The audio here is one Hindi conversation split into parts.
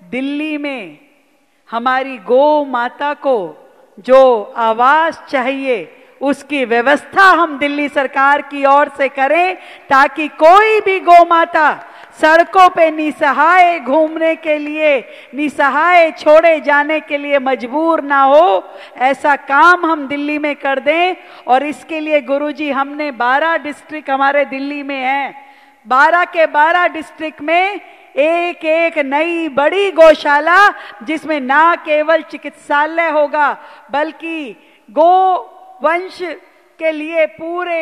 दिल्ली में हमारी गौ माता को जो आवास चाहिए उसकी व्यवस्था हम दिल्ली सरकार की ओर से करें, ताकि कोई भी गौ माता सड़कों पे निसहाय घूमने के लिए, निसहाय छोड़े जाने के लिए मजबूर ना हो। ऐसा काम हम दिल्ली में कर दें। और इसके लिए गुरुजी हमने 12 डिस्ट्रिक्ट हमारे दिल्ली में हैं, 12 के 12 डिस्ट्रिक्ट में एक एक नई बड़ी गौशाला, जिसमें ना केवल चिकित्सालय होगा बल्कि गो वंश के लिए पूरे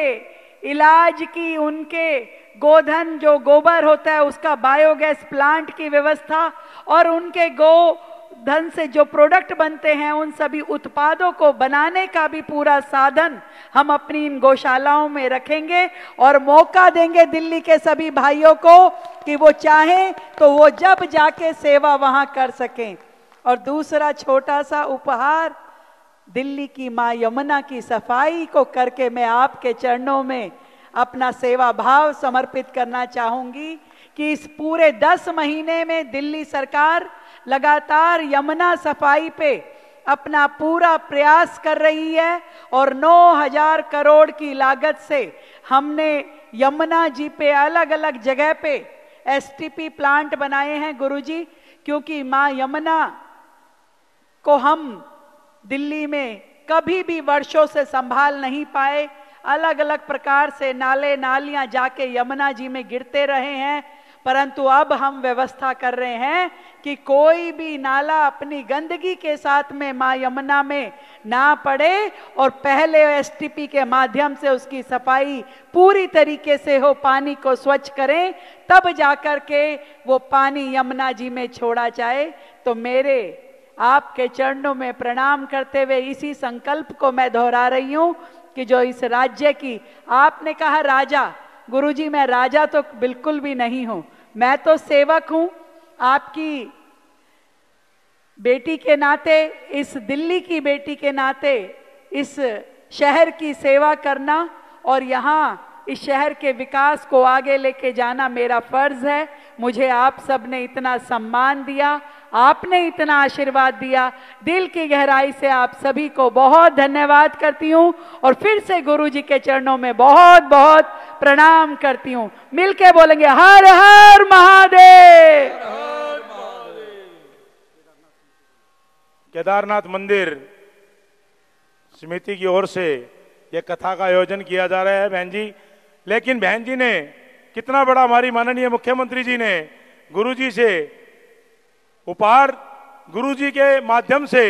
इलाज की, उनके गोधन जो गोबर होता है उसका बायोगैस प्लांट की व्यवस्था, और उनके गोधन से जो प्रोडक्ट बनते हैं उन सभी उत्पादों को बनाने का भी पूरा साधन हम अपनी इन गौशालाओं में रखेंगे। और मौका देंगे दिल्ली के सभी भाइयों को कि वो चाहें तो वो जब जाके सेवा वहां कर सकें। और दूसरा छोटा सा उपहार, दिल्ली की मां यमुना की सफाई को करके मैं आपके चरणों में अपना सेवा भाव समर्पित करना चाहूंगी कि इस पूरे 10 महीने में दिल्ली सरकार लगातार यमुना सफाई पे अपना पूरा प्रयास कर रही है। और 9,000 करोड़ की लागत से हमने यमुना जी पे अलग अलग जगह पे एसटीपी प्लांट बनाए हैं गुरुजी, क्योंकि मां यमुना को हम दिल्ली में कभी भी वर्षों से संभाल नहीं पाए। अलग अलग प्रकार से नाले नालियां जाके यमुना जी में गिरते रहे हैं, परंतु अब हम व्यवस्था कर रहे हैं कि कोई भी नाला अपनी गंदगी के साथ में मां यमुना में ना पड़े, और पहले एसटीपी के माध्यम से उसकी सफाई पूरी तरीके से हो, पानी को स्वच्छ करें, तब जाकर के वो पानी यमुना जी में छोड़ा जाए। तो मेरे आपके चरणों में प्रणाम करते हुए इसी संकल्प को मैं दोहरा रही हूं कि जो इस राज्य की, आपने कहा राजा, गुरुजी मैं राजा तो बिल्कुल भी नहीं हूं, मैं तो सेवक हूं। आपकी बेटी के नाते, इस दिल्ली की बेटी के नाते इस शहर की सेवा करना और यहाँ इस शहर के विकास को आगे लेके जाना मेरा फर्ज है। मुझे आप सब ने इतना सम्मान दिया, आपने इतना आशीर्वाद दिया, दिल की गहराई से आप सभी को बहुत धन्यवाद करती हूँ और फिर से गुरु जी के चरणों में बहुत बहुत प्रणाम करती हूँ। मिलके बोलेंगे हर हर महादेव। केदारनाथ मंदिर समिति की ओर से यह कथा का आयोजन किया जा रहा है बहन जी, लेकिन बहन जी ने कितना बड़ा, हमारी माननीय मुख्यमंत्री जी ने गुरुजी से उपहार, गुरुजी के माध्यम से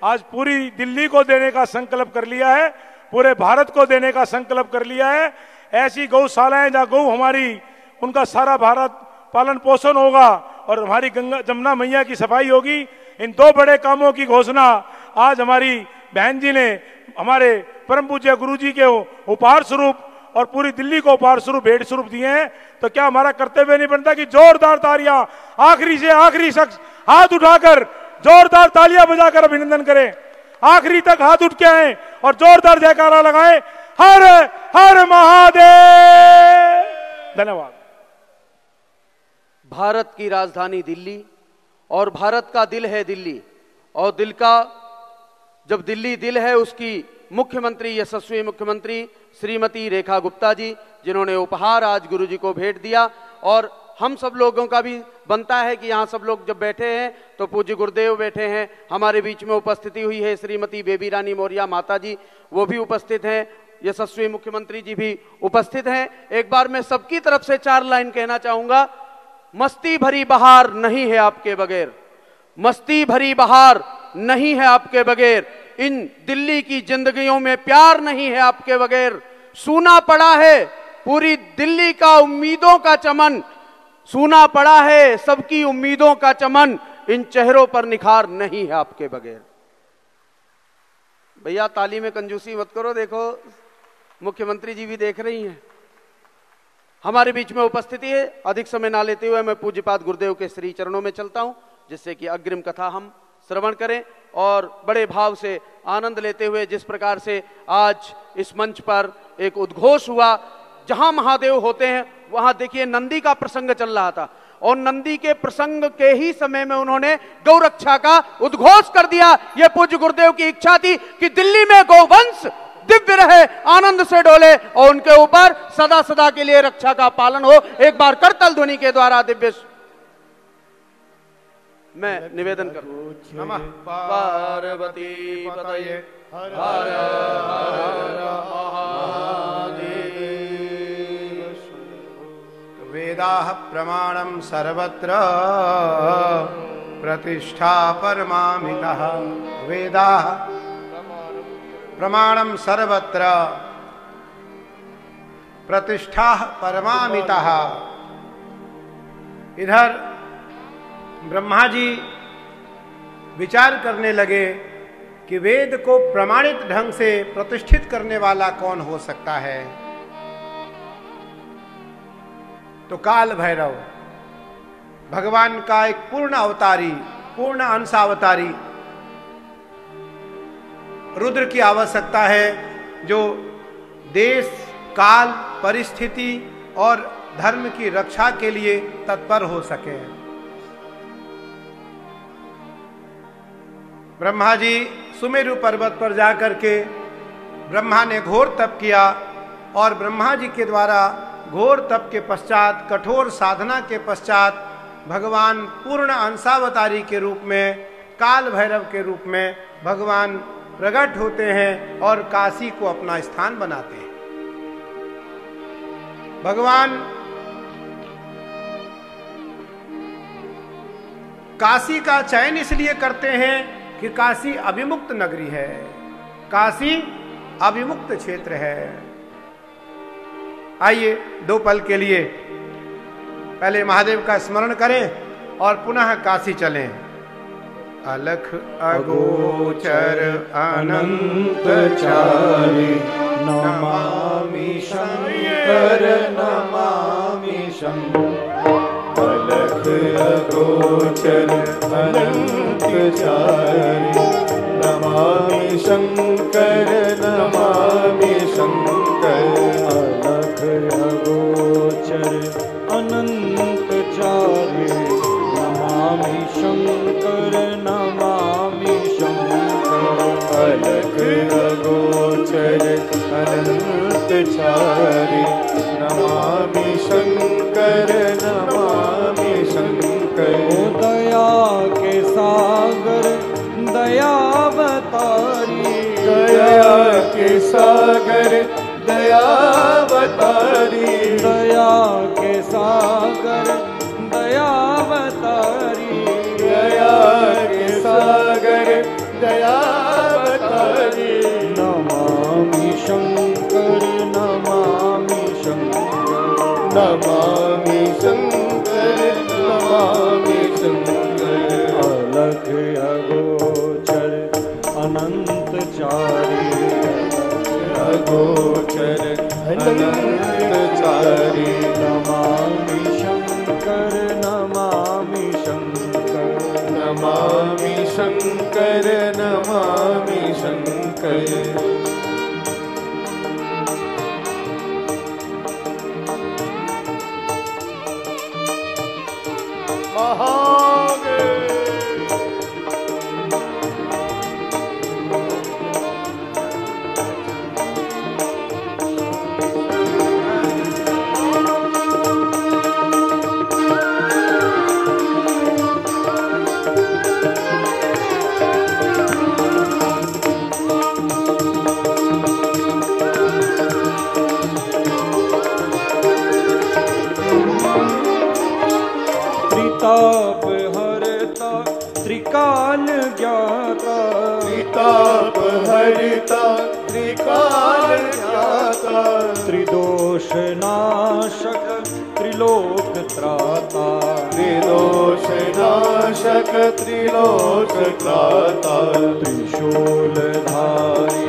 आज पूरी दिल्ली को देने का संकल्प कर लिया है, पूरे भारत को देने का संकल्प कर लिया है। ऐसी गौशालाएं जहाँ गौ हमारी, उनका सारा भारत पालन पोषण होगा और हमारी गंगा जमुना मैया की सफाई होगी। इन दो बड़े कामों की घोषणा आज हमारी बहन जी ने हमारे परम पूज्य गुरुजी के उपहार स्वरूप और पूरी दिल्ली को उपहार स्वरूप, भेंट स्वरूप दिए हैं। तो क्या हमारा कर्तव्य नहीं बनता कि जोरदार तालियां, आखिरी से आखिरी शख्स हाथ उठाकर जोरदार तालियां बजाकर अभिनंदन करें, आखिरी तक हाथ उठ के आए और जोरदार जयकारा लगाएं, हर हर महादेव। धन्यवाद। भारत की राजधानी दिल्ली और भारत का दिल है दिल्ली, और दिल का जब दिल्ली दिल है, उसकी मुख्यमंत्री, यशस्वी मुख्यमंत्री श्रीमती रेखा गुप्ता जी, जिन्होंने उपहार आज गुरुजी को भेंट दिया। और हम सब लोगों का भी बनता है कि यहाँ सब लोग जब बैठे हैं तो पूज्य गुरुदेव बैठे हैं, हमारे बीच में उपस्थिति हुई है श्रीमती बेबी रानी मौर्य माता जी, वो भी उपस्थित हैं, यशस्वी मुख्यमंत्री जी भी उपस्थित हैं। एक बार मैं सबकी तरफ से 4 लाइन कहना चाहूंगा। मस्ती भरी बहार नहीं है आपके बगैर, मस्ती भरी बहार नहीं है आपके बगैर, इन दिल्ली की जिंदगियों में प्यार नहीं है आपके बगैर। सूना पड़ा है पूरी दिल्ली का उम्मीदों का चमन, सूना पड़ा है सबकी उम्मीदों का चमन, इन चेहरों पर निखार नहीं है आपके बगैर। भैया ताली में कंजूसी मत करो, देखो मुख्यमंत्री जी भी देख रही हैं। हमारे बीच में उपस्थिति है। अधिक समय ना लेते हुए मैं पूज्यपाद गुरुदेव के श्री चरणों में चलता हूं, जिससे कि अग्रिम कथा हम श्रवण करें और बड़े भाव से आनंद लेते हुए, जिस प्रकार से आज इस मंच पर एक उद्घोष हुआ, जहां महादेव होते हैं वहां देखिए नंदी का प्रसंग चल रहा था, और नंदी के प्रसंग के ही समय में उन्होंने गौरक्षा का उद्घोष कर दिया। यह पूज्य गुरुदेव की इच्छा थी कि दिल्ली में गौवंश दिव्य रहे, आनंद से डोले और उनके ऊपर सदा सदा के लिए रक्षा का पालन हो। एक बार करतल ध्वनि के द्वारा दिव्य मैं निवेदन करूं। नमः पार्वती पतये हर हर महादेव। वेदाः प्रमाणं सर्वत्र प्रतिष्ठा परमामितः। वेदाः प्रमाणं सर्वत्र प्रतिष्ठा परमामितः। इधर ब्रह्मा जी विचार करने लगे कि वेद को प्रमाणित ढंग से प्रतिष्ठित करने वाला कौन हो सकता है। तो काल भैरव भगवान का एक पूर्ण अवतारी, पूर्ण अंशावतारी रुद्र की आवश्यकता है, जो देश काल परिस्थिति और धर्म की रक्षा के लिए तत्पर हो सके। ब्रह्मा जी सुमेरु पर्वत पर जाकर के ब्रह्मा ने घोर तप किया और ब्रह्मा जी के द्वारा घोर तप के पश्चात, कठोर साधना के पश्चात भगवान पूर्ण अंशावतारी के रूप में, काल भैरव के रूप में भगवान प्रकट होते हैं और काशी को अपना स्थान बनाते हैं। भगवान काशी का चयन इसलिए करते हैं कि काशी अभिमुक्त नगरी है, काशी अभिमुक्त क्षेत्र है। आइए 2 पल के लिए पहले महादेव का स्मरण करें और पुनः काशी चलें। अलख अगोचर अनंत चारि नमामि शंकर नमामि शंकर। अलख अगोचर अनंत चारि नमामि शंकर नमामि शंकर। अलख अगोचर अनंत चारि नमामि शंकर नमामि शंकर। अलख अगोचर अनंत चारि नमामि शंकर नमामि शंकर। दया के सागर दयावतारी, दया के सागर दयावतारी, दया के सागर दयावतारी, दया के सागर दयावतारी। नमामि शंकर नमामि शंकर नमामि शंकर नमामि शंकर। अलख अगोचर अनंत चारि अगोचर अनंत चारि नमामि शंकर नमामि शंकर नमामि शंकर नमामि शंकर। महादेव ताप हरता त्रिकाल ज्ञाता, त्रिताप हरिता त्रिकाल ज्ञाता। त्रिदोष नाशक त्रिलोक त्राता, त्रिदोष नाशक त्रिलोक त्राता। त्रिशूलधारी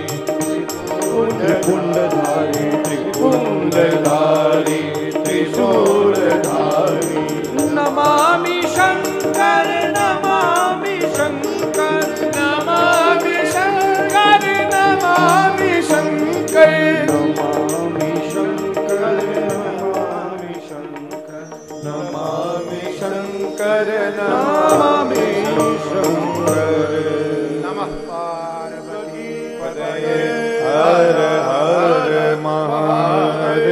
त्रिपुंडधारी त्रिपुंडधारी त्रिशूलधारी। नमामि शंकर नमामि शंकर नमामि शंकर नमामि शंकर नमामि शंकर नमामि शंकर नमामि शंकर नमामि शंकर। नमः पार्वती पतये हर हर महादेव।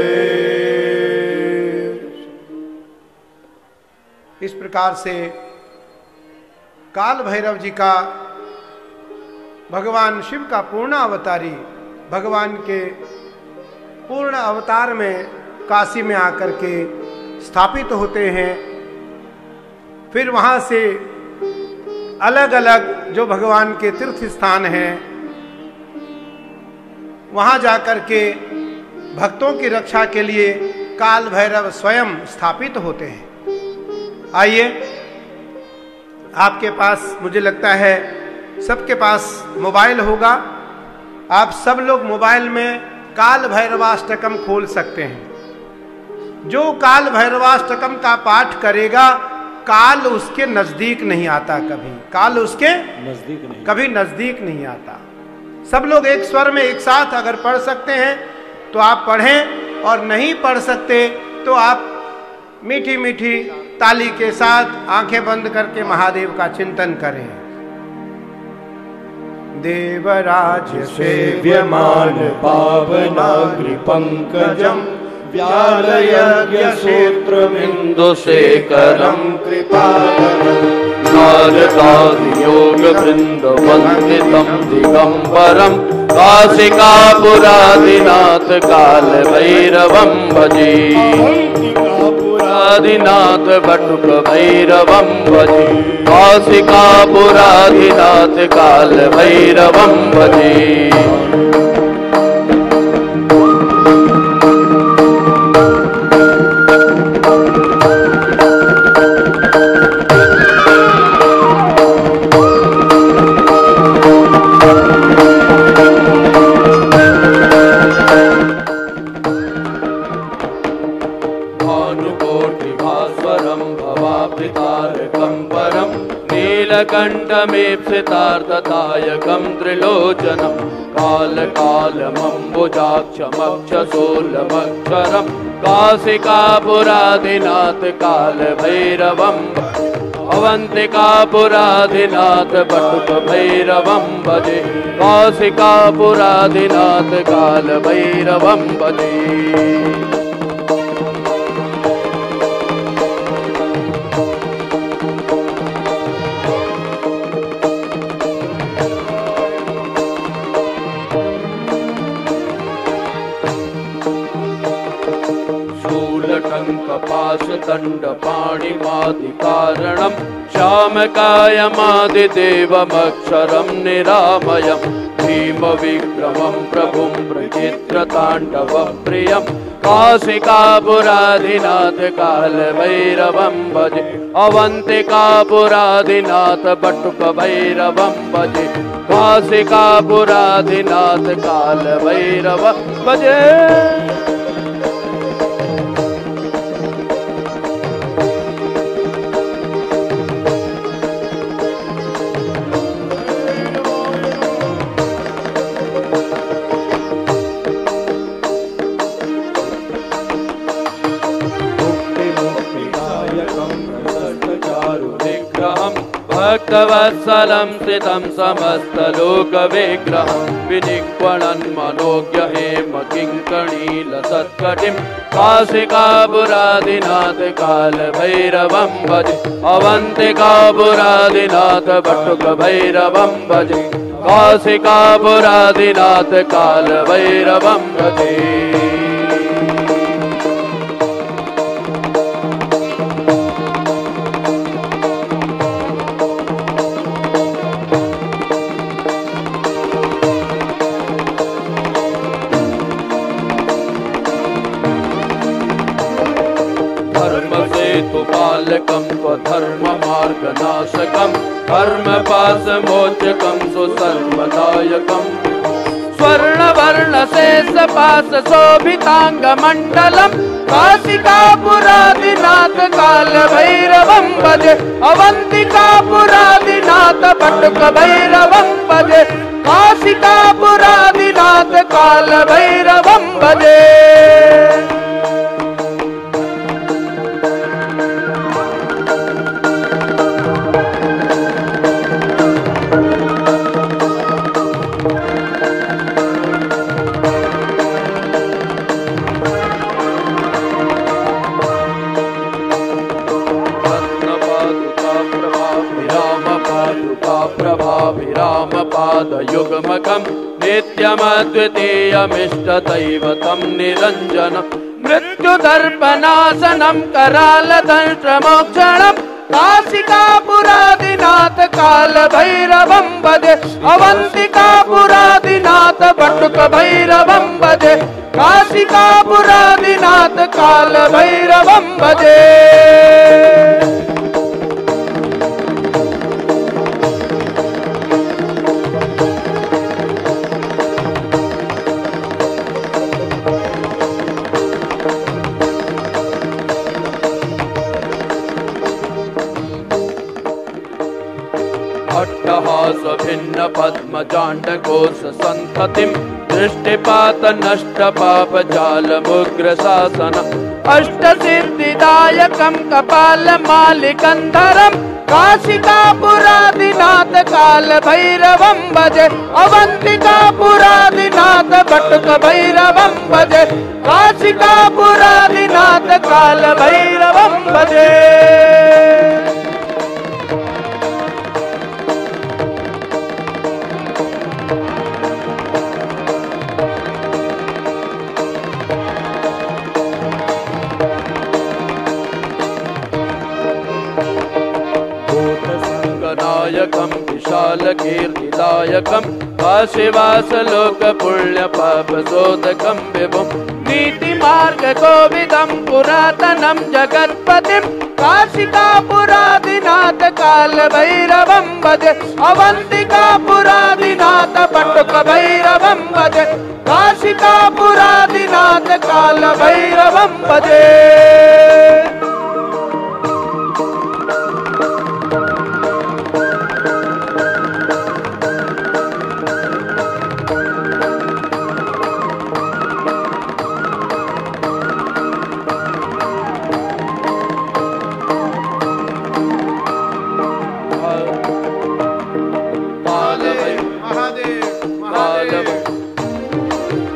इस प्रकार से काल भैरव जी का भगवान शिव का पूर्ण अवतारी भगवान के पूर्ण अवतार में काशी में आकर के स्थापित होते हैं। फिर वहां से अलग अलग जो भगवान के तीर्थ स्थान हैं वहां जाकर के भक्तों की रक्षा के लिए काल भैरव स्वयं स्थापित होते हैं। आइए, आपके पास मुझे लगता है सबके पास मोबाइल होगा। आप सब लोग मोबाइल में काल भैरवाष्टकम खोल सकते हैं। जो काल भैरवाष्टकम का पाठ करेगा काल उसके नजदीक नहीं आता, काल उसके कभी नजदीक नहीं आता। सब लोग एक स्वर में एक साथ अगर पढ़ सकते हैं तो आप पढ़ें, और नहीं पढ़ सकते तो आप मीठी मीठी ताली के साथ आंखें बंद करके महादेव का चिंतन करें। देवराज सेव्यमान पावनाग्रि पंकजम व्यालयज्ञ सूत्रमिन्दुशेखरं कृपाकरं नारदादि योग वृंद वंदितं दिगंबरं काशिकापुरादिनाथ काल भैरवं भजे। काशिकापुरादिनाथ बटुक भैरवं भजे। काशिकापुरादिनाथ काल भैरवं भजे। नीलकण्ठमेप्सितार्थदायकं त्रिलोचनं कालकालमम्बुजाक्षमक्षशूलमक्षरं काशिकापुरादिनाथ काल भैरवं अवन्तिकापुरादिनाथ बटुक भैरवं भजे। काशिकापुरादिनाथ काल भैरवं भजे। पाणिमादिकारणं श्यामकायमादिदेवमक्षरं निरामयं भीमविक्रमं प्रभुं प्रचित्रताण्डवप्रियं काशिकापुरादिनाथ काल भैरवं भजे। अवन्तिकापुरादिनाथ बटुक भैरवं भजे। काशिकापुरादिनाथ काल भैरवं भजे। भक्तवत्सलं स्थितं समस्तलोकविग्रहं विनिक्वणन् मनोज्ञ हेम किङ्कणीलसत्कटिं काशिकापुरादिनाथ काल भैरवं भजे। अवन्तिकापुरादिनाथ बटुक भैरवं भजे। काशिकापुरादिनाथ काल भैरवं भजे। पालकं स्वधर्ममार्गनाशकं कर्मपाशमोचकं सुसर्वदायकं स्वर्णवर्णशेषपाशशोभिताङ्गमण्डलं काशिकापुरादिनाथ काल भैरवं भजे। अवन्तिकापुरादिनाथ बटुक भैरवं भजे। काशिकापुरादिनाथ काल भैरवं भजे। विराम पादुका प्रभाभिराम पादयुग्मकं नित्यमद्वितीयमिष्टदैवतं निरञ्जनं मृत्युदर्पणासनं करालदंष्ट्रमोक्षणं काशिकापुरादिनाथ कालभैरवं भजे अवन्तिकापुरादिनाथ बटुकभैरवं भजे काशिकापुरादिनाथ कालभैरवं भजे। अट्टहास भिन्न पद्मजाण्डकोश संततिं दृष्टिपात नष्ट पाप जाल मुग्र शासन अष्ट सिद्धिदायकं कपाल मालिकंधरं काशिकापुरादिनाथ काल भैरवं भजे अवंतिकापुरादिनाथ बटुक भैरवं भजे काशिकापुरादिनाथ काल भैरवं भजे। नायकं विशाल कीर्तिदायकं काशीवास लोक पुण्य पाप शोधकं विभुं नीति मार्ग कोविदं पुरातनं जगत्पतिं काशिकापुरादिनाथ काल भैरवं भजे अवंतिकापुरादिनाथ बटुक भैरवं भजे काशिकापुरादिनाथ काल भैरवं भजे।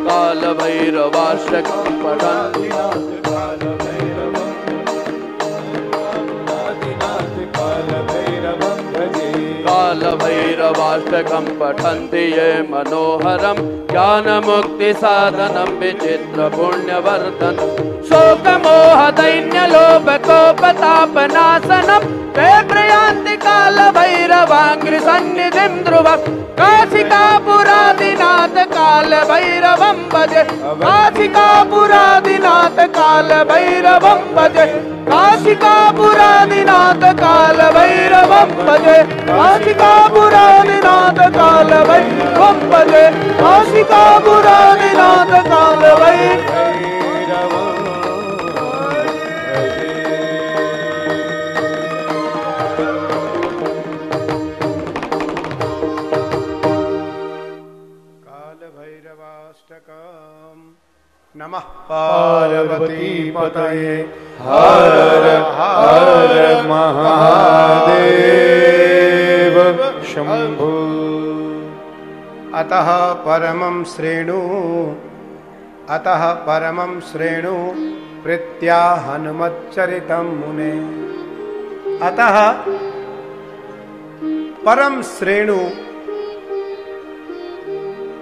कालभैरवाष्टकं पठन्ति कालभैरवाष्टकं पठन्ति ये मनोहरं ज्ञानमुक्तिसाधनं विचित्रपुण्यवर्धनं शोकमोहदैन्यलोभकोपतापनाशनं ते प्रयान्ति कालभैरवाङ्घ्रिसन्निधिं ध्रुवं काशिकापुरादिनाथ कालभैरवं भजे काशिकापुरादिनाथ कालभैरवं भजे काशिकापुरादिनाथ कालभैरवं भजे काशिकापुरादिनाथ कालभैरवं भजे काशिकापुरादिनाथ कालभैरवं नमः पार्वती पतये हर हर महादेव शंभो। अतः परमं श्रेणु प्रीत्या हनुमच्चरितं मुने। अतः परम श्रेणु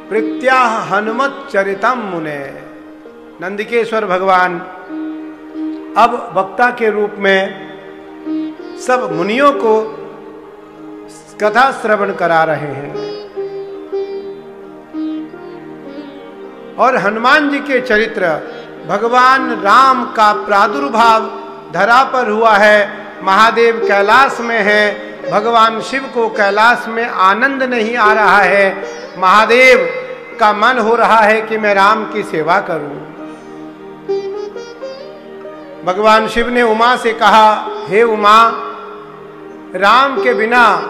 प्रीत्या हनुमच्चरितं मुने। नंदिकेश्वर भगवान अब वक्ता के रूप में सब मुनियों को कथा श्रवण करा रहे हैं और हनुमान जी के चरित्र भगवान राम का प्रादुर्भाव धरा पर हुआ है। महादेव कैलाश में है, भगवान शिव को कैलाश में आनंद नहीं आ रहा है। महादेव का मन हो रहा है कि मैं राम की सेवा करूं। भगवान शिव ने उमा से कहा, हे उमा, राम के बिना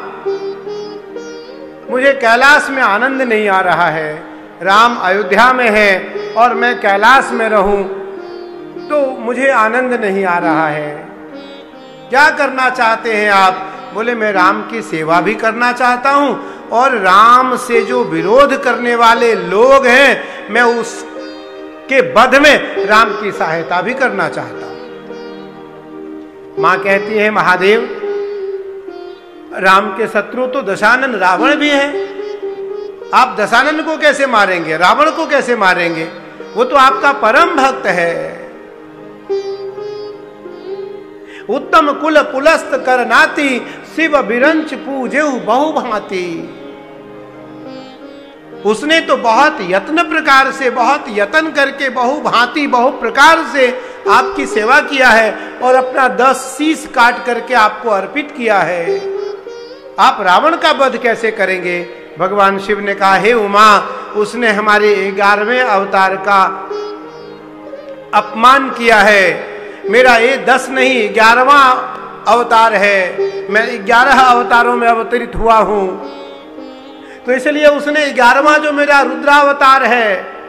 मुझे कैलाश में आनंद नहीं आ रहा है। राम अयोध्या में है और मैं कैलाश में रहूं तो मुझे आनंद नहीं आ रहा है। क्या करना चाहते हैं आप? बोले मैं राम की सेवा भी करना चाहता हूं और राम से जो विरोध करने वाले लोग हैं मैं उसके वध में राम की सहायता भी करना चाहता हूं। मां कहती है, महादेव राम के शत्रु तो दशानन रावण भी है। आप दशानन को कैसे मारेंगे, रावण को कैसे मारेंगे? वो तो आपका परम भक्त है। उत्तम कुल पुलस्त कर नाती, शिव बिरंच पूजेऊ बहु भांति। उसने तो बहुत यत्न प्रकार से, बहुत यत्न करके, बहु भांति बहु प्रकार से आपकी सेवा किया है और अपना 10 शीश काट करके आपको अर्पित किया है। आप रावण का वध कैसे करेंगे? भगवान शिव ने कहा, हे उमा, उसने हमारे 11वें अवतार का अपमान किया है। मेरा ये 10 नहीं 11वां अवतार है। मैं 11 अवतारों में अवतरित हुआ हूं। तो इसलिए उसने 11वां जो मेरा रुद्रावतार है,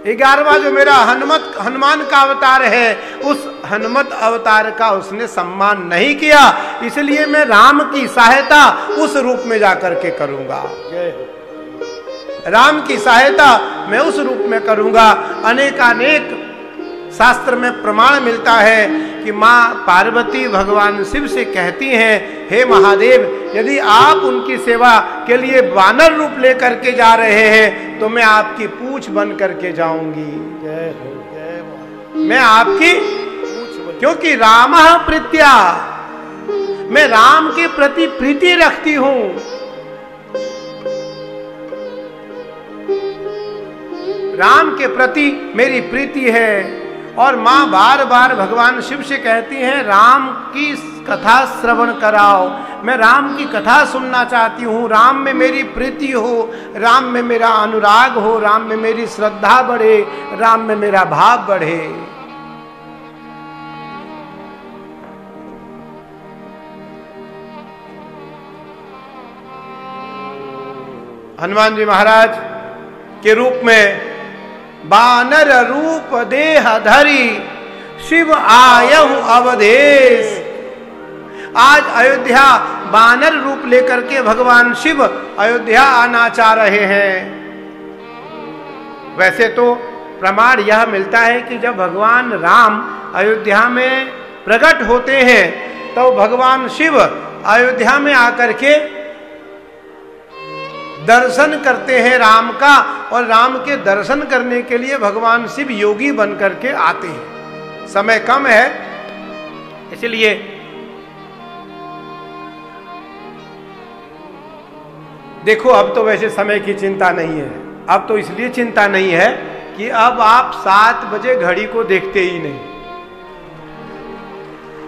11वां जो मेरा हनुमान का अवतार है, उस हनुमत अवतार का उसने सम्मान नहीं किया। इसलिए मैं राम की सहायता उस रूप में जाकर के करूंगा। राम की सहायता मैं उस रूप में करूंगा। अनेकानेक शास्त्र में प्रमाण मिलता है कि मां पार्वती भगवान शिव से कहती हैं, हे महादेव, यदि आप उनकी सेवा के लिए वानर रूप लेकर के जा रहे हैं तो मैं आपकी पूंछ बन करके जाऊंगी। मैं आपकी, क्योंकि राम प्रीत्या, मैं राम के प्रति प्रीति रखती हूं। राम के प्रति मेरी प्रीति है। और मां बार बार भगवान शिव से कहती हैं, राम की कथा श्रवण कराओ। मैं राम की कथा सुनना चाहती हूँ। राम में मेरी प्रीति हो, राम में मेरा अनुराग हो, राम में मेरी श्रद्धा बढ़े, राम में मेरा भाव बढ़े। हनुमान जी महाराज के रूप में बानर रूप देह धरी, शिव आयहु अवधेश। आज अयोध्या बानर रूप लेकर के भगवान शिव अयोध्या आना चाह रहे हैं। वैसे तो प्रमाण यह मिलता है कि जब भगवान राम अयोध्या में प्रकट होते हैं तो भगवान शिव अयोध्या में आकर के दर्शन करते हैं राम का। और राम के दर्शन करने के लिए भगवान शिव योगी बन करके आते हैं। समय कम है, इसलिए देखो, अब तो वैसे समय की चिंता नहीं है। अब तो इसलिए चिंता नहीं है कि अब आप 7 बजे घड़ी को देखते ही नहीं।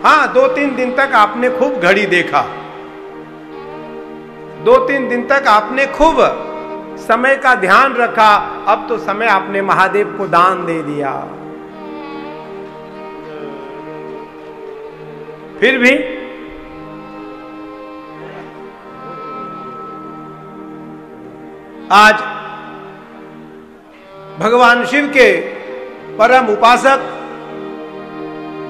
हाँ, 2-3 दिन तक आपने खूब घड़ी देखा, 2-3 दिन तक आपने खूब समय का ध्यान रखा। अब तो समय आपने महादेव को दान दे दिया। फिर भी आज भगवान शिव के परम उपासक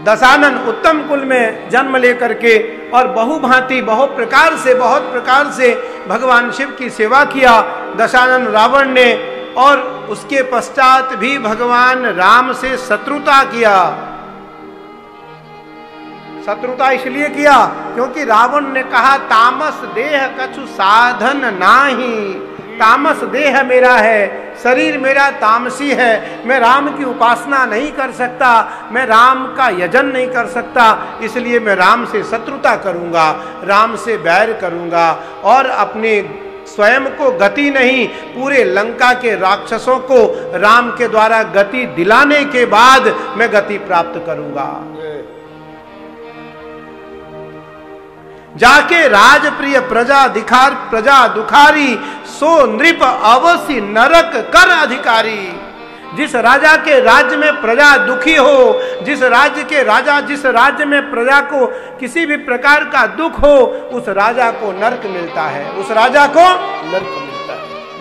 दशानन उत्तम कुल में जन्म लेकर के और बहुभांति बहुत प्रकार से भगवान शिव की सेवा किया दशानन रावण ने। और उसके पश्चात भी भगवान राम से शत्रुता किया। शत्रुता इसलिए किया क्योंकि रावण ने कहा, तामस देह कछु साधन नाही। तामस देह मेरा है, शरीर मेरा तामसी है, मैं राम की उपासना नहीं कर सकता, मैं राम का यजन नहीं कर सकता, इसलिए मैं राम से शत्रुता करूंगा, राम से बैर करूंगा और अपने स्वयं को गति नहीं, पूरे लंका के राक्षसों को राम के द्वारा गति दिलाने के बाद मैं गति प्राप्त करूंगा। जाके राजप्रिय प्रजा दुखारी, सो नृप अवश्य नरक कर अधिकारी। जिस राजा के राज्य में प्रजा दुखी हो, जिस राज्य में प्रजा को किसी भी प्रकार का दुख हो, उस राजा को नरक मिलता है, उस राजा को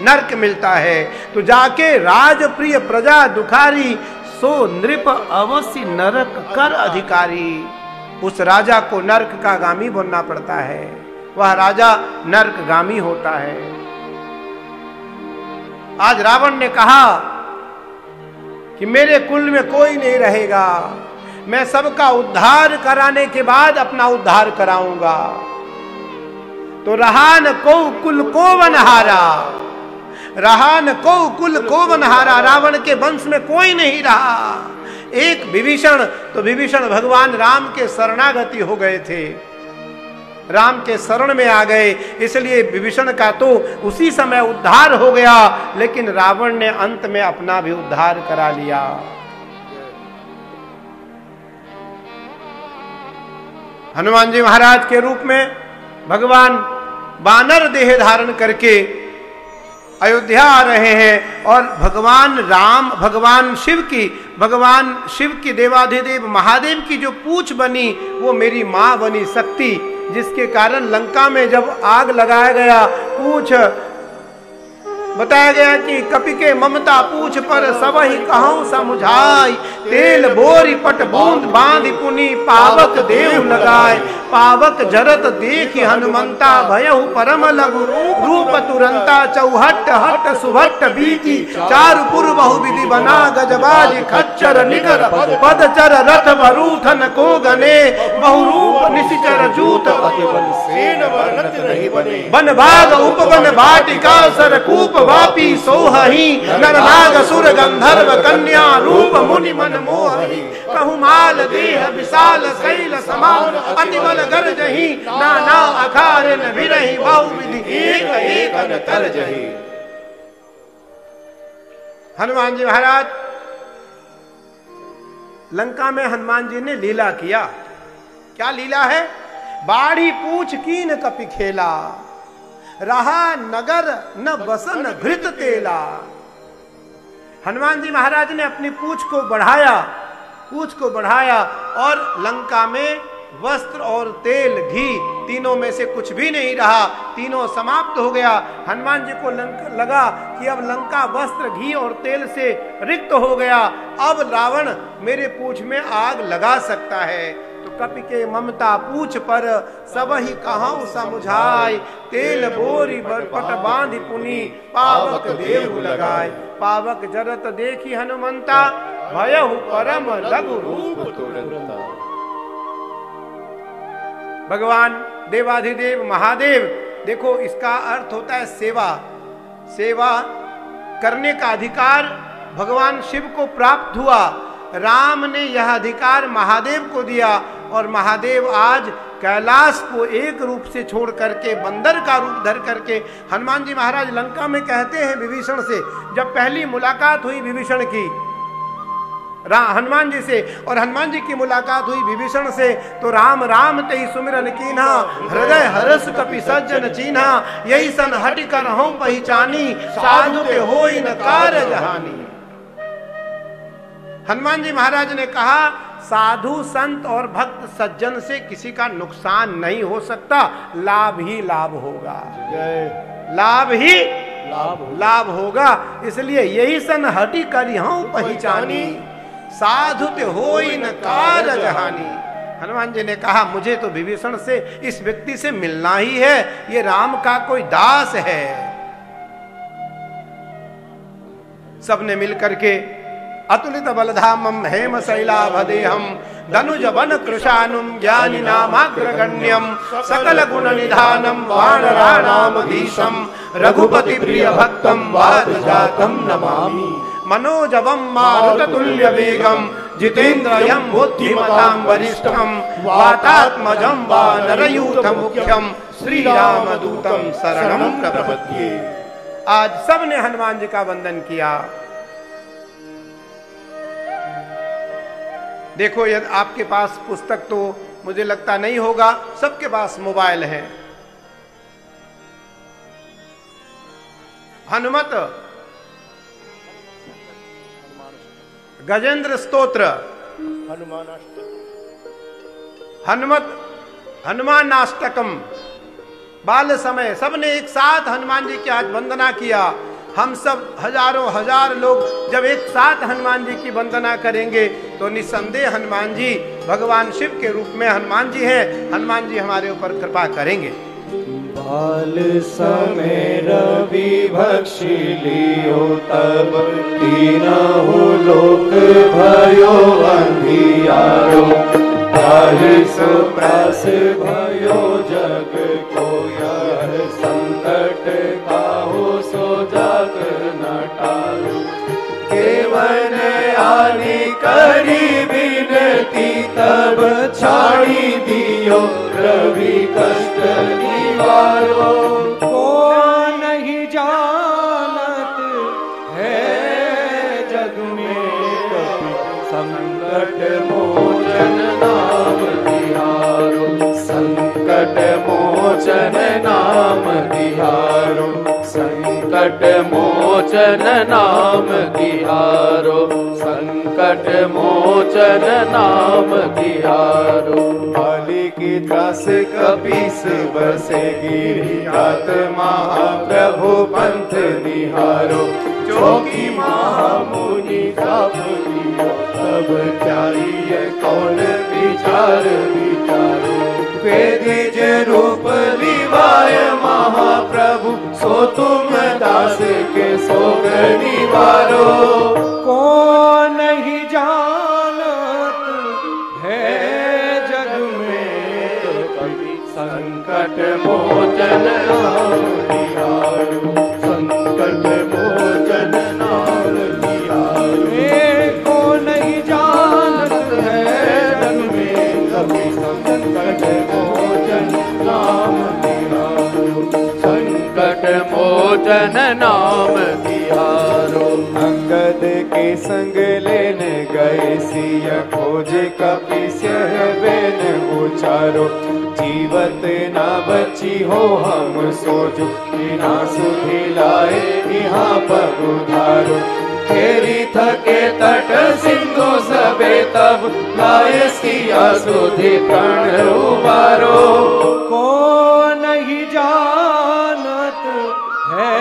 नरक मिलता है। तो जाके राजप्रिय प्रजा दुखारी, सो नृप अवश्य नरक कर अधिकारी। उस राजा को नरक का गामी बनना पड़ता है, वह राजा नरकगामी होता है। आज रावण ने कहा कि मेरे कुल में कोई नहीं रहेगा, मैं सबका उद्धार कराने के बाद अपना उद्धार कराऊंगा। तो रहा न को कुल को बनहारा, रहा न को कुल को बनहारा, रावण के वंश में कोई नहीं रहा। एक विभीषण, तो विभीषण भगवान राम के शरणागति हो गए थे, राम के शरण में आ गए, इसलिए विभीषण का तो उसी समय उद्धार हो गया, लेकिन रावण ने अंत में अपना भी उद्धार करा लिया। हनुमान जी महाराज के रूप में भगवान वानर देह धारण करके अयोध्या आ रहे हैं और भगवान राम, भगवान शिव की देवाधिदेव महादेव की जो पूंछ बनी वो मेरी मां बनी शक्ति, जिसके कारण लंका में जब आग लगाया गया, पूंछ बताया गया कि कपि के ममता पूछ पर सब ही कहूं समुझाई, तेल बोरी पट बूंद बांध पुनी पावक देव लगाए, पावक जरत देखी हनुमंता भयहु परम लघु, रूप तुरंता चौहट हट सुभट बीती, चारु पुर बहु विधि बना गजबाज खच्चर निकर, पदचर रथ वरूथन को गने, बहुरूप निशिचर जूत बन भाग उपवन वाटिका सरकूप वापी सोहही, नरनाग सुर गंधर्व कन्या रूप मुनि मन मोहही, कहूमाल देह विशाल शैल समान, अतिबल गर्जही, नाना अखारन विरही, बहु विधि एक एक न तरजही। हनुमान जी महाराज लंका में हनुमान जी ने लीला किया। क्या लीला है? बाढ़ी पूछ कीन कपि खेला, रहा नगर न बसन घृत तेला। हनुमान जी महाराज ने अपनी पूछ को बढ़ाया और लंका में वस्त्र और तेल घी तीनों में से कुछ भी नहीं रहा, तीनों समाप्त हो गया। हनुमान जी को लगा कि अब लंका वस्त्र घी और तेल से रिक्त हो गया, अब रावण मेरे पूछ में आग लगा सकता है। तो कपि के ममता पूछ पर सब ही कहूं समुझाई, तेल बोरी पट बांध पुनी पावक देव लगाए, पावक जरत देखी हनुमंता भयहु परम लघु रूप तुरंता। भगवान देवाधिदेव महादेव, देखो इसका अर्थ होता है सेवा। सेवा करने का अधिकार भगवान शिव को प्राप्त हुआ, राम ने यह अधिकार महादेव को दिया और महादेव आज कैलाश को एक रूप से छोड़ करके बंदर का रूप धर करके, हनुमान जी महाराज लंका में कहते हैं विभीषण से, जब पहली मुलाकात हुई विभीषण की हनुमान जी से और हनुमान जी की मुलाकात हुई विभीषण से, तो राम राम तेहि सुमिरन कीन्हा, हृदय हर्ष कपि सज्जन चीन्हा, यही सन हटि कर हूं पहचानी, साधु ते होई न कारज हानि। हनुमान जी महाराज ने कहा साधु संत और भक्त सज्जन से किसी का नुकसान नहीं हो सकता, लाभ ही लाभ होगा, लाभ ही लाभ होगा। इसलिए यही सन हटि करी हूं पहचानी, साधु ते होई न कारज हानि। हनुमान जी ने कहा मुझे तो विभीषण से, इस व्यक्ति से मिलना ही है, ये राम का कोई दास है। सबने मिलकर के अतुलित बलधामम हेम शैलाभदेहम, धनुज वन कृशानुम ज्ञानी नामाग्रगण्यम, सकल गुण निधानम वानराणामधीशम, रघुपति प्रिय भक्तम वादजातम नमामि, मनोजवम मारुततुल्य वेगम, जितेन्द्रियं बुद्धिमतां वरिष्ठम, वातात्मजं वानरयूथ मुख्यम, श्री रामदूतम शरणं प्रपद्ये। आज सबने हनुमान जी का वंदन किया। देखो यदि आपके पास पुस्तक तो मुझे लगता नहीं होगा, सबके पास मोबाइल है। हनुमत गजेंद्र स्तोत्र, हनुमानाष्टकम, बाल समय सबने एक साथ हनुमान जी की आज वंदना किया। हम सब हजारों हजार लोग जब एक साथ हनुमान जी की वंदना करेंगे तो निस्संदेह हनुमान जी भगवान शिव के रूप में हनुमान जी हैं, हनुमान जी हमारे ऊपर कृपा करेंगे। बाल समय रवि भक्षी लियो तब, तीनहु लोक भयो अंधियारो, ताहि सो प्रास भयो जग को कह संकट काहू सो जाग न टालो। केवन आनी करी विनती तब छाड़ी दियो रवि कष्ट निवारो। को नहीं जानत है जग में कभी संकट मोचन नाम तिहारो। संकट मोचन नाम तिहारो। संकट मोचन नाम तिहारो। संकट मोचन नाम तिहारो। बाली की त्रास कपीस बसे गिरी आत्मा प्रभु पंथ निहारो। चौकी महामुनि जाप दियो तब चाहिए कौन विचार विचारो। वेदिज रूप लिवाय महाप्रभु सो तुम दास के सोग निवारो। को नहीं जानत है जग में कभी संकट मोचन नाम तिहारो। संकट मोचन नाम तिहारो। को नहीं जानत है जग में कभी संकट मोचन नाम तिहारो। संकट मोचन नाम तिहारो। अंगद के संग लेने गए सिय खोज कपिस बेन उचारो। जीवत ना बची हो हम सोजो बिना सुधि लाए यहाँ पग उधारो। फेरी थके तट सिंधु सबे तब लाए सिया सुधि प्रण उबारो। को नहीं जानत है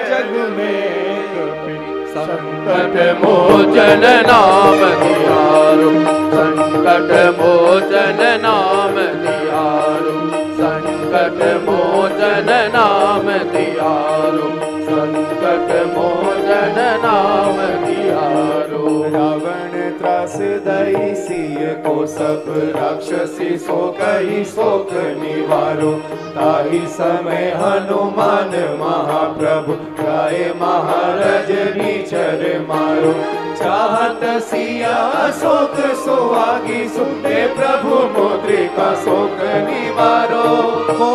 जग में कभी संकट मोचन नाम तिहारो। संकट मोचन नाम तिहारो। संकट मोचन नाम तिहारो। संकट मोचन नाम तिहारो। रावण त्रास दई सिय को सब राक्षसी सो कही शोक निवारो। ताहि समय हनुमान महाप्रभु गाये महाराज नीचर मारो। चाहत सिया शोक सोहागी सुने प्रभु मुद्रिका शोक निवारो। को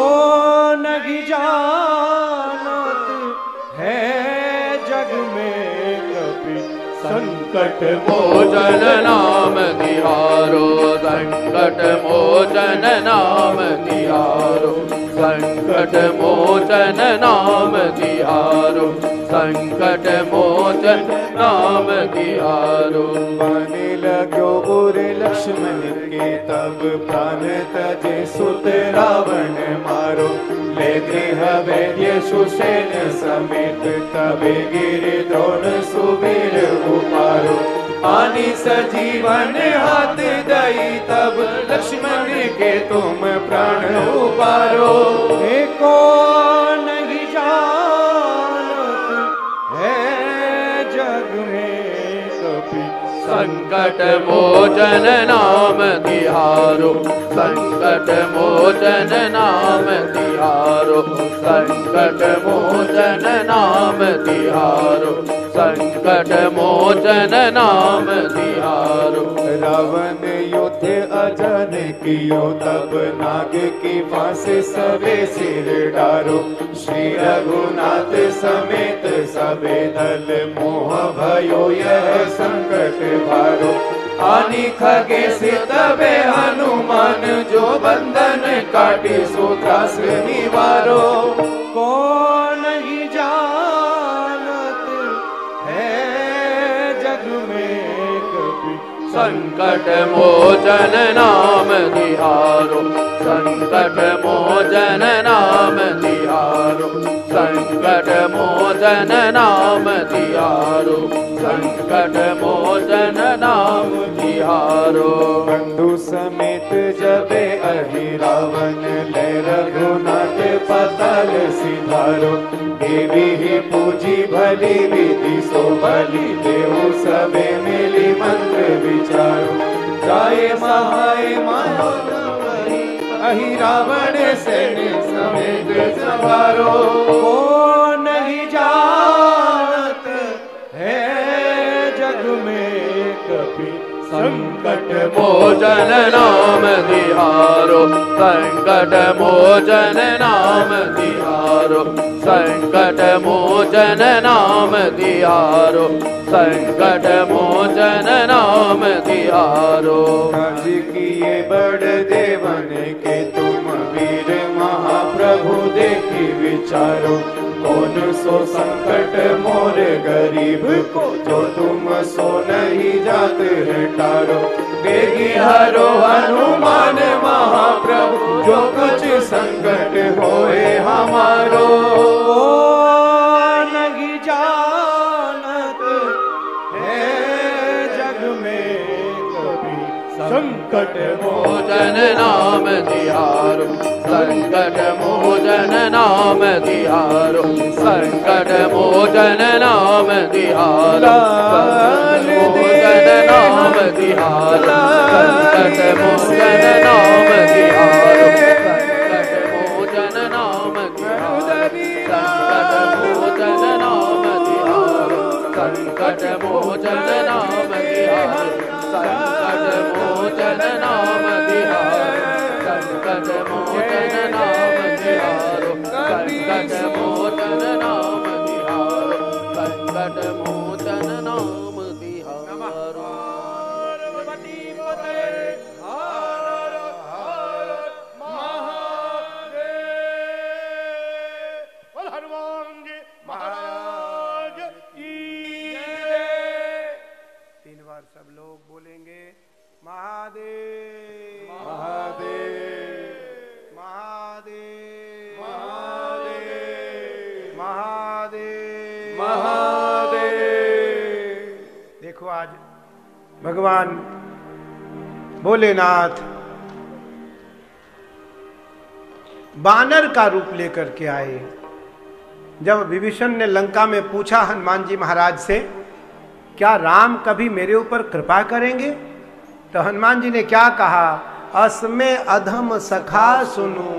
नहीं जानत है जग में कभी संकट मोचन नाम तिहारो। संकट मोचन नाम तिहारो। संकट मोचन नाम तिहारो। संकट मोचन नाम तिहारो। बने लगो बुरे लक्ष्मण के तब प्राण तजे सुत रावण मारो। ले गृह वैद्य सुसेन समेत तबे गिरे द्रोण सुबीर उपारो। आनी सजीवन हाथ दई तब लक्ष्मण के तुम प्राण उबारो। को नहीं जानत है जग में कभी संकट मोचन नाम तिहारो। संकट मोचन नाम तिहारो। संकट मोचन नाम तिहारो। संकट मोचन नाम तिहारो। रावण युद्ध अजन कियो तब नाग की फांस सबे सिर डारो। श्री रघुनाथ समेत सबे दल मोह भयो यह संकट भारो। आनी खगे तबे हनुमान जो बंधन काटी सो त्रास निवारो। को नहीं जानत है जग में कभी संकट मोचन नाम तिहारो। संकट मोचन नाम तिहारो। संकट मोचन नाम तिहारो। संकट मोचन नाम तिहारो। बंधु समेत जबे अहि रावण ले रघुनाथ पताल सिधारो। देवी ही पूजी भली विधि सो भली देहु सबे मिली मंत्र विचारो। जाए महाय मायो अहि रावण सेन समेत मोचन नाम तिहारो, संकट मोचन नाम तिहारो, संकट मोचन नाम तिहारो, संकट मोचन नाम तिहारो। राज किए बड़ देवन के तुम वीर महाप्रभु देखी विचारो, कौन सो संकट मोर गरीब को, जो तुम सो नहीं जात है टारो। बेगी हरो हनुमान महाप्रभु, जो कुछ संकट होए हमारो। नहीं जानत है जग में कभी संकट मोचन नाम तिहारो, संकट मोचन नाम तिहारो, संकट मोचन नाम तिहारो, मोचन नाम तिहारो, संकट मोचन नाम तिहारो, संकट मोचन नाम तिहारो, संकट मोचन नाम तिहारो, संकट मोचन नाम तिहारो, संकट मोचन नाम तिहारो, संकट मोचन नाम तिहारो, संकट मोचन नाम तिहारो। हनुमान जी महाराज की तीन बार सब लोग बोलेंगे महादेव महादेव महादेव महादेव महादेव महादेव। देखो आज भगवान भोलेनाथ बानर का रूप लेकर के आए। जब विभीषण ने लंका में पूछा हनुमान जी महाराज से, क्या राम कभी मेरे ऊपर कृपा करेंगे, तो हनुमान जी ने क्या कहा, अस्मे अधम सखा सुनो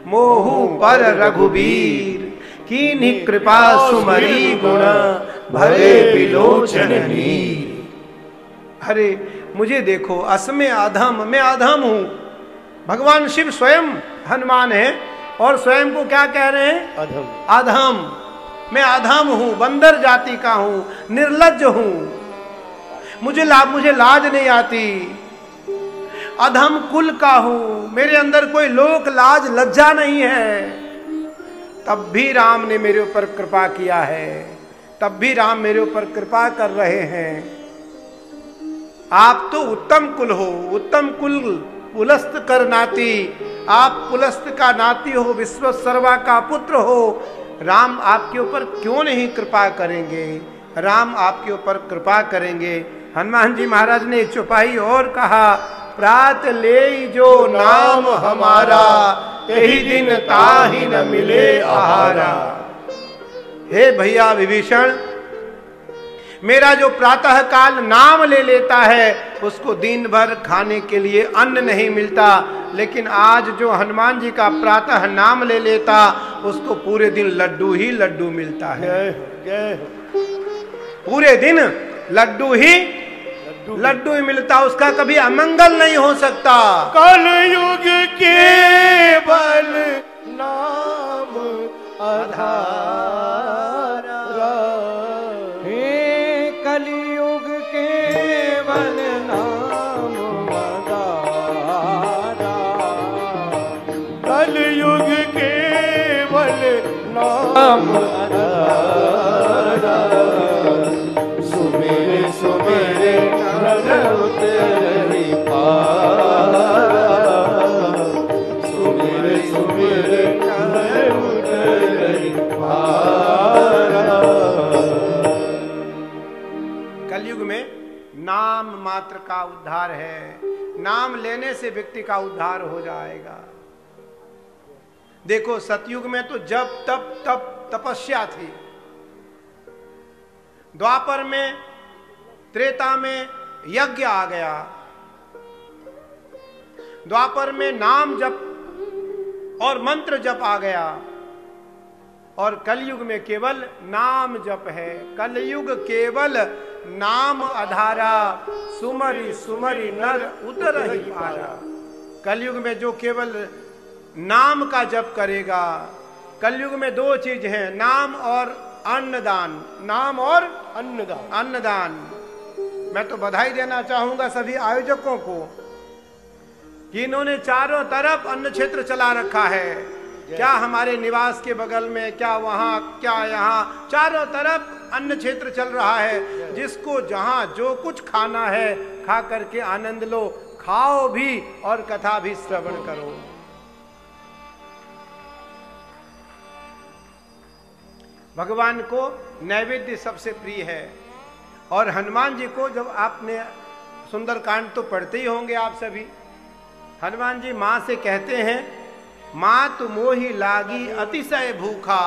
मोहु पर रघुबीर, कीन्ही कृपा सुमरी गुण भरे बिलोचनी। अरे मुझे देखो, अस्मे अधम, मैं अधम हूं। भगवान शिव स्वयं हनुमान है और स्वयं को क्या कह रहे हैं, अधम। अधम, मैं अधम हूं, बंदर जाति का हूं, निर्लज्ज हूं, मुझे लाज नहीं आती, अधम कुल का हूं, मेरे अंदर कोई लोक लाज लज्जा नहीं है। तब भी राम ने मेरे ऊपर कृपा किया है, तब भी राम मेरे ऊपर कृपा कर रहे हैं। आप तो उत्तम कुल हो, उत्तम कुल पुलस्त कर नाती, आप पुलस्त का नाती हो, विश्व सर्वा का पुत्र हो। राम आपके ऊपर क्यों नहीं कृपा करेंगे, राम आपके ऊपर कृपा करेंगे। हनुमान जी महाराज ने चौपाई और कहा, प्रात ले जो नाम हमारा, यही दिन ताहि न मिले आहारा। हे भैया विभीषण, मेरा जो प्रातः काल नाम ले लेता है उसको दिन भर खाने के लिए अन्न नहीं मिलता, लेकिन आज जो हनुमान जी का प्रातः नाम ले लेता उसको पूरे दिन लड्डू ही लड्डू मिलता है। पूरे दिन लड्डू ही मिलता, उसका कभी अमंगल नहीं हो सकता। कलयुग केवल नाम आधारा, हे कलयुग केवल नाम आधारा, कलयुग केवल नाम आधारा। सुमेरे सुमेरे उतरहि पारा, सुमेरे सुमेरे उतरहि पारा। कलयुग में नाम मात्र का उद्धार है, नाम लेने से व्यक्ति का उद्धार हो जाएगा। देखो सतयुग में तो जब तप तपस्या थी, द्वापर में त्रेता में यज्ञ आ गया, द्वापर में नाम जप और मंत्र जप आ गया, और कलयुग में केवल नाम जप है। कलयुग केवल नाम आधारा, सुमरि सुमरि नर उतरहि पारा। कलयुग में जो केवल नाम का जप करेगा, कलयुग में दो चीज हैं, नाम और अन्नदान, नाम और अन्नदान। अन्नदान। मैं तो बधाई देना चाहूंगा सभी आयोजकों को कि इन्होंने चारों तरफ अन्न क्षेत्र चला रखा है। क्या हमारे निवास के बगल में, क्या वहां, क्या यहाँ, चारों तरफ अन्न क्षेत्र चल रहा है। जिसको जहां जो कुछ खाना है खा करके आनंद लो, खाओ भी और कथा भी श्रवण करो। भगवान को नैवेद्य सबसे प्रिय है। और हनुमान जी को, जब आपने सुंदरकांड तो पढ़ते ही होंगे आप सभी, हनुमान जी मां से कहते हैं, मां तु मोहि लागी अतिशय भूखा,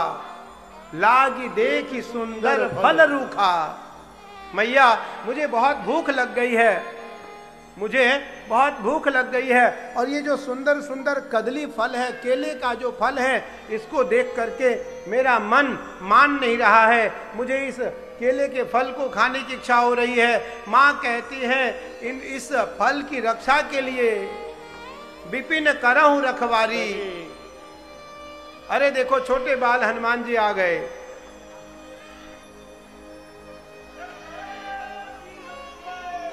लागी देखी सुंदर फल रूखा। मैया मुझे बहुत भूख लग गई है, मुझे बहुत भूख लग गई है, और ये जो सुंदर सुंदर कदली फल है, केले का जो फल है, इसको देख करके मेरा मन मान नहीं रहा है, मुझे इस केले के फल को खाने की इच्छा हो रही है। माँ कहती है, इस फल की रक्षा के लिए विपिन करहु रखवारी। अरे देखो छोटे बाल हनुमान जी आ गए।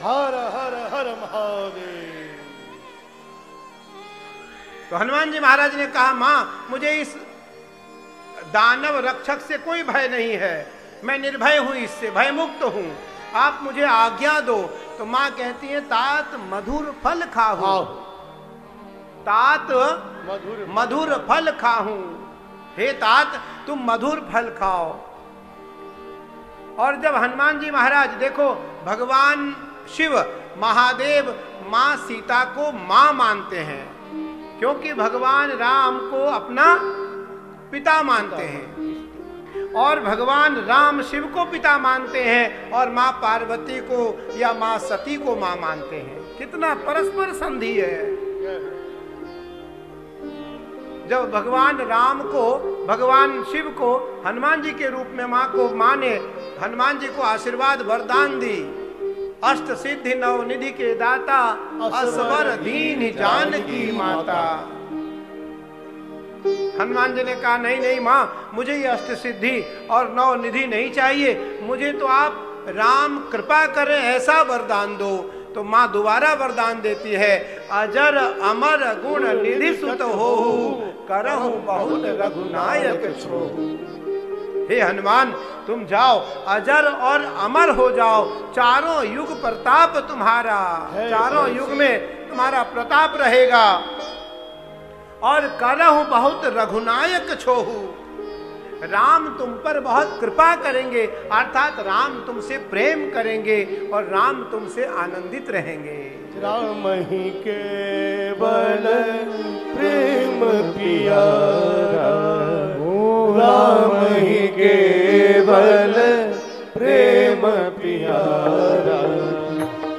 हर हर हर महादेव। तो हनुमान जी महाराज ने कहा, माँ मुझे इस दानव रक्षक से कोई भय नहीं है, मैं निर्भय हूं, इससे भय मुक्त हूं, आप मुझे आज्ञा दो। तो माँ कहती है, तात मधुर फल खाहू, तात मधुर फल खाहू। हे तात तुम मधुर फल खाओ। और जब हनुमान जी महाराज, देखो भगवान शिव महादेव मां सीता को मां मानते हैं, क्योंकि भगवान राम को अपना पिता मानते हैं, और भगवान राम शिव को पिता मानते हैं, और मां पार्वती को या मां सती को मां मानते हैं। कितना परस्पर संधि है। जब भगवान राम को, भगवान शिव को हनुमान जी के रूप में मां को माने, हनुमान जी को आशीर्वाद वरदान दी, अष्ट सिद्धि नव निधि के दाता, असवर दीन जानकी माता। हनुमान जी ने कहा, नहीं नहीं मां, मुझे ये अष्ट सिद्धि और नव निधि नहीं चाहिए, मुझे तो आप राम कृपा करें ऐसा वरदान दो। तो मां दोबारा वरदान देती है, अजर अमर गुण निधि सुत होहु, करहु बहुत रघुनायक छोहु। हे हनुमान तुम जाओ, अजर और अमर हो जाओ, चारों युग प्रताप तुम्हारा, चारों युग में तुम्हारा प्रताप रहेगा, और करहु बहुत रघुनायक छोहु। राम तुम पर बहुत कृपा करेंगे, अर्थात राम तुमसे प्रेम करेंगे और राम तुमसे आनंदित रहेंगे। राम ही केवल प्रेम प्यारा, राम ही केवल प्रेम प्यारा,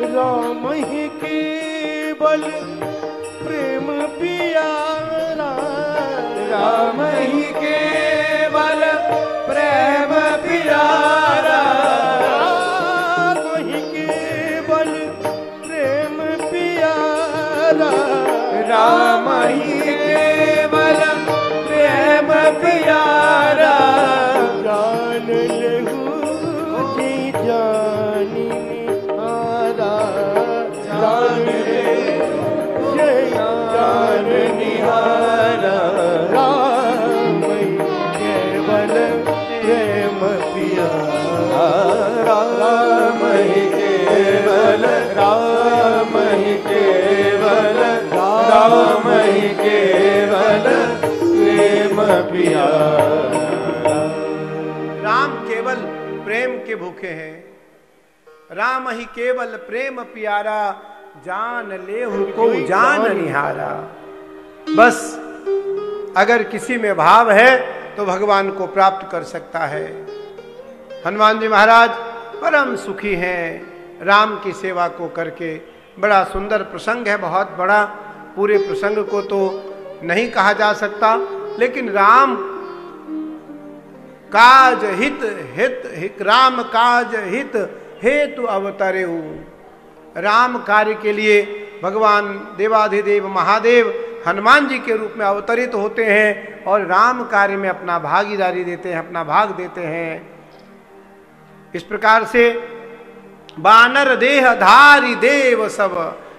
राम ही केवल प्रेम प्यारा, राम ही केवल प्रेम प्यारा, राम ही केवल प्रेम प्यारा, राम ही केवल प्रेम प्यारा। जान लहू जी जानी निहारा, जान जान निहारा, राम केवल प्रेम प्यारा, राम ही केवल, राम ही केवल, राम ही केवल प्रेम प्यारा। राम केवल प्रेम के भूखे हैं, राम ही केवल प्रेम प्यारा, जान लेहु को जान निहारा। बस अगर किसी में भाव है तो भगवान को प्राप्त कर सकता है। हनुमान जी महाराज परम सुखी हैं राम की सेवा को करके। बड़ा सुंदर प्रसंग है, बहुत बड़ा, पूरे प्रसंग को तो नहीं कहा जा सकता, लेकिन राम काज हित हित राम काज हित हेतु अवतरेऊ। राम कार्य के लिए भगवान देवाधिदेव महादेव हनुमान जी के रूप में अवतरित होते हैं और राम कार्य में अपना भागीदारी देते हैं, अपना भाग देते हैं। इस प्रकार से बानर देह धारी देव सब,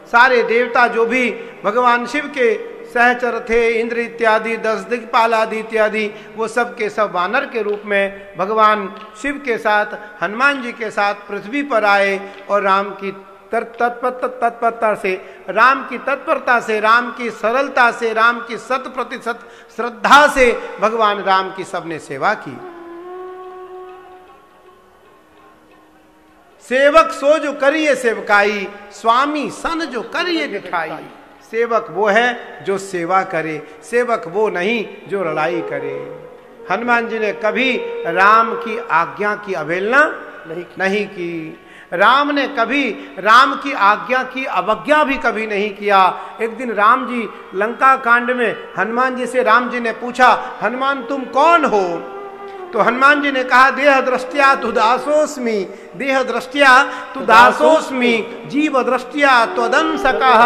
सारे देवता जो भी भगवान शिव के सहचर थे, इंद्र इत्यादि, 10 दिक्पाल आदि इत्यादि, वो सब के सब वानर के रूप में भगवान शिव के साथ, हनुमान जी के साथ पृथ्वी पर आए और राम की तत्परता से, राम की तत्परता से, राम की सरलता से, राम की 100% श्रद्धा से भगवान राम की सबने सेवा की। सेवक सो जो करिए सेवकाई, स्वामी सन जो करिए मिठाई। सेवक वो है जो सेवा करे, सेवक वो नहीं जो लड़ाई करे। हनुमान जी ने कभी राम की आज्ञा की अवहेलना नहीं की। राम ने कभी राम की आज्ञा की अवज्ञा भी कभी नहीं किया। एक दिन राम जी लंका कांड में हनुमान जी से राम जी ने पूछा, हनुमान तुम कौन हो? तो हनुमान जी ने कहा, देह दृष्टिया तु दासोस्मि, देह दृष्टिया तु दासोस्मि, जीव दृष्टिया त्वदंसकः,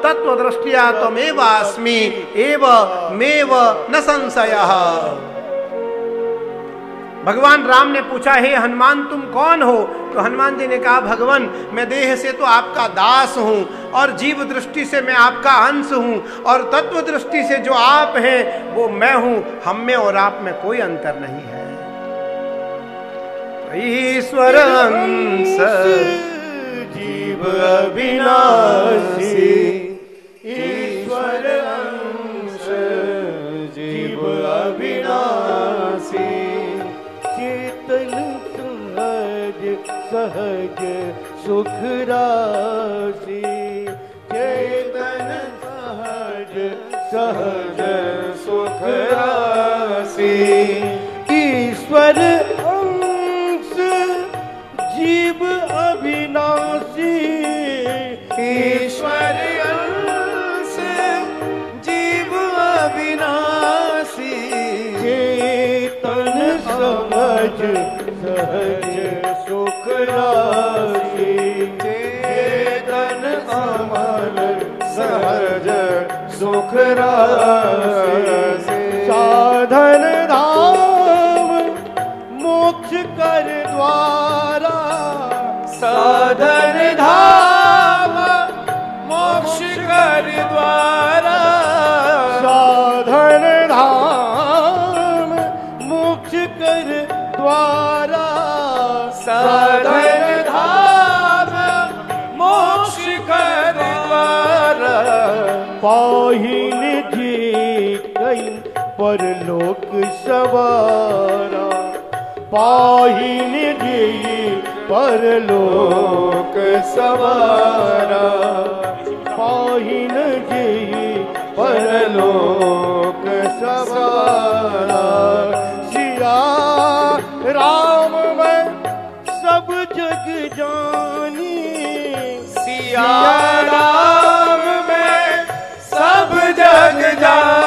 तत्व दृष्टिया त्वमेवास्मि, एव मेव न संशयः। भगवान राम ने पूछा, हे हनुमान तुम कौन हो? तो हनुमान जी ने कहा, भगवान मैं देह से तो आपका दास हूं और जीव दृष्टि से मैं आपका अंश हूं और तत्व दृष्टि से जो आप हैं वो मैं हूं। हम में और आप में कोई अंतर नहीं है। ईश्वर अंश जीव अविनाशी, ईश्वर अंश जीव अविनाशी, चेतन सहज सुख राशि, चेतन सहज सुख राशि, ईश्वर अंश जीव अविनाशी, ईश्वर अंश जीव अविनाशी, चेतन समझ सहज सुख राशि, चेतन अमल सहज सुख राशि, साधन धाम मोक्ष कर द्वारा, साधन धाम मोक्ष कर द्वारा, साधन धाम मोक्ष कर द्वारा, साधन धाम मोक्ष कर द्वारा, पाहिन जी कई परलोक सवारा, पाहिन जी परलोक सवारा, पाहिन जी परलोक सवारा, सिया राम में सब जग जानी, सिया राम में सब जग जानी,